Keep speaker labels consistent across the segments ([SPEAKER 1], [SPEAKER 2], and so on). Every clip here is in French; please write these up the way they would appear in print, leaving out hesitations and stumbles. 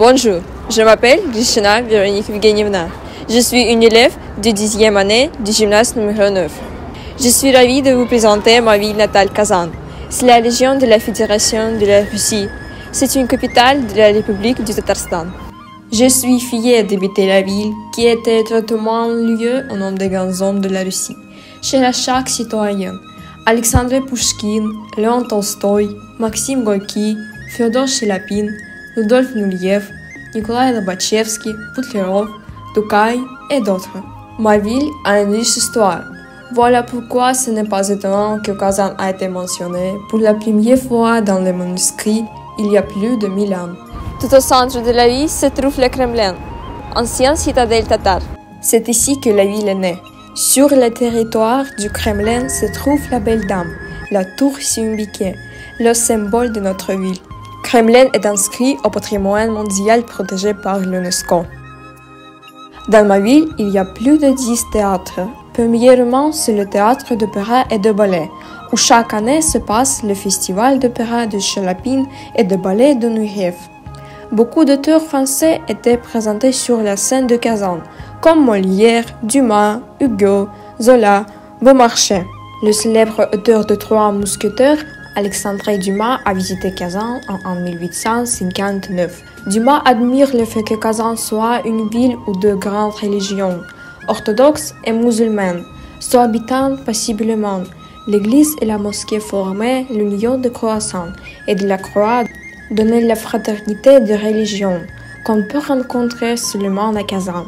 [SPEAKER 1] Bonjour, je m'appelle Grishina Véronique Evgenievna. Je suis une élève de 10e année du gymnase numéro 9. Je suis ravie de vous présenter ma ville natale Kazan. C'est la région de la Fédération de la Russie. C'est une capitale de la République du Tatarstan. Je suis fière d'habiter la ville qui était traitement lieu au nom des grands hommes de la Russie. Chez chaque citoyen, Alexandre Pouchkine, Léon Tolstoï, Maxime Gorki, Fyodor Shelapin, Rudolf Nureyev, Nikolai Lobachevsky, Putlerov, Tolstoï et d'autres. Ma ville a une riche histoire. Voilà pourquoi ce n'est pas étonnant que Kazan a été mentionné pour la première fois dans les manuscrits il y a plus de 1000 ans. Tout au centre de la ville se trouve le Kremlin, ancienne citadelle tatare. C'est ici que la ville est née. Sur le territoire du Kremlin se trouve la Belle Dame, la tour Siumbiké, le symbole de notre ville. Kremlin est inscrit au patrimoine mondial protégé par l'UNESCO. Dans ma ville, il y a plus de 10 théâtres. Premièrement, c'est le théâtre d'opéra et de ballet, où chaque année se passe le festival d'opéra de Shelapin et de ballet de Nureyev. Beaucoup d'auteurs français étaient présentés sur la scène de Kazan, comme Molière, Dumas, Hugo, Zola, Beaumarchais. Le célèbre auteur de Trois Mousquetaires, Alexandre Dumas, a visité Kazan en 1859. Dumas admire le fait que Kazan soit une ville où deux grandes religions, orthodoxes et musulmanes, cohabitent paisiblement. L'église et la mosquée formaient l'union de croissant et de la croix donnaient la fraternité des religions, qu'on peut rencontrer seulement à Kazan.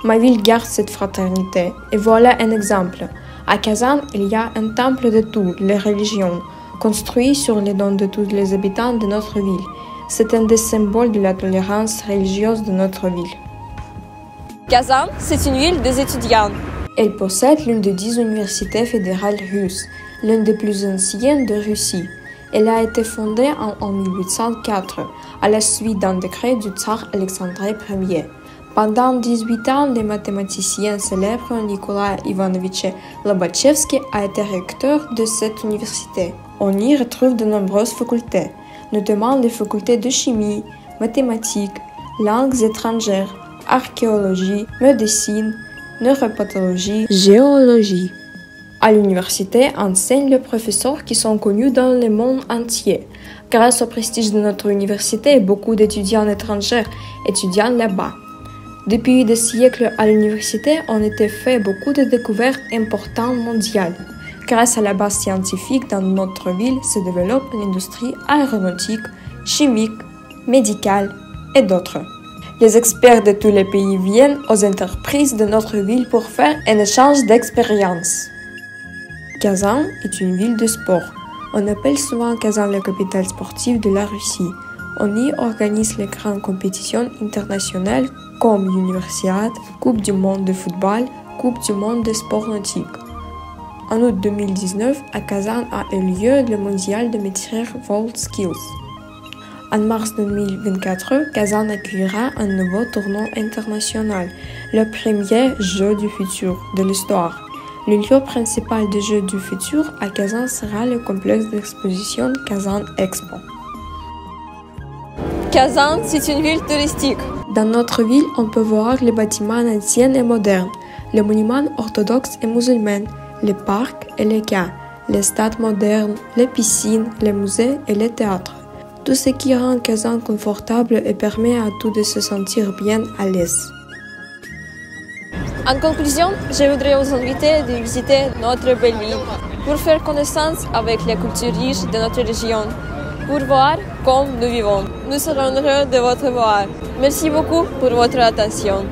[SPEAKER 1] Ma ville garde cette fraternité, et voilà un exemple. À Kazan, il y a un temple de toutes les religions, construit sur les dons de tous les habitants de notre ville. C'est un des symboles de la tolérance religieuse de notre ville. Kazan, c'est une ville des étudiants. Elle possède l'une des 10 universités fédérales russes, l'une des plus anciennes de Russie. Elle a été fondée en 1804, à la suite d'un décret du tsar Alexandre Ier. Pendant 18 ans, le mathématicien célèbre Nikolai Ivanovich Lobachevsky a été recteur de cette université. On y retrouve de nombreuses facultés, notamment les facultés de chimie, mathématiques, langues étrangères, archéologie, médecine, neuropathologie, géologie. À l'université enseignent les professeurs qui sont connus dans le monde entier. Grâce au prestige de notre université, beaucoup d'étudiants étrangers étudient là-bas. Depuis des siècles à l'université, on a fait beaucoup de découvertes importantes mondiales. Grâce à la base scientifique dans notre ville se développe l'industrie aéronautique, chimique, médicale et d'autres. Les experts de tous les pays viennent aux entreprises de notre ville pour faire un échange d'expériences. Kazan est une ville de sport. On appelle souvent Kazan la capitale sportive de la Russie. On y organise les grandes compétitions internationales comme l'Universiade, Coupe du monde de football, Coupe du monde de sport nautique. En août 2019, à Kazan a eu lieu le mondial de métier WorldSkills. En mars 2024, Kazan accueillera un nouveau tournoi international, le premier Jeu du futur de l'histoire. Le lieu principal des Jeux du futur à Kazan sera le complexe d'exposition Kazan Expo. Kazan, c'est une ville touristique. Dans notre ville, on peut voir les bâtiments anciens et modernes, les monuments orthodoxes et musulmans, les parcs et les quais, les stades modernes, les piscines, les musées et les théâtres. Tout ce qui rend Kazan confortable et permet à tous de se sentir bien à l'aise. En conclusion, je voudrais vous inviter de visiter notre belle ville pour faire connaissance avec la culture riche de notre région, pour voir comment nous vivons. Nous serons heureux de votre voir. Merci beaucoup pour votre attention.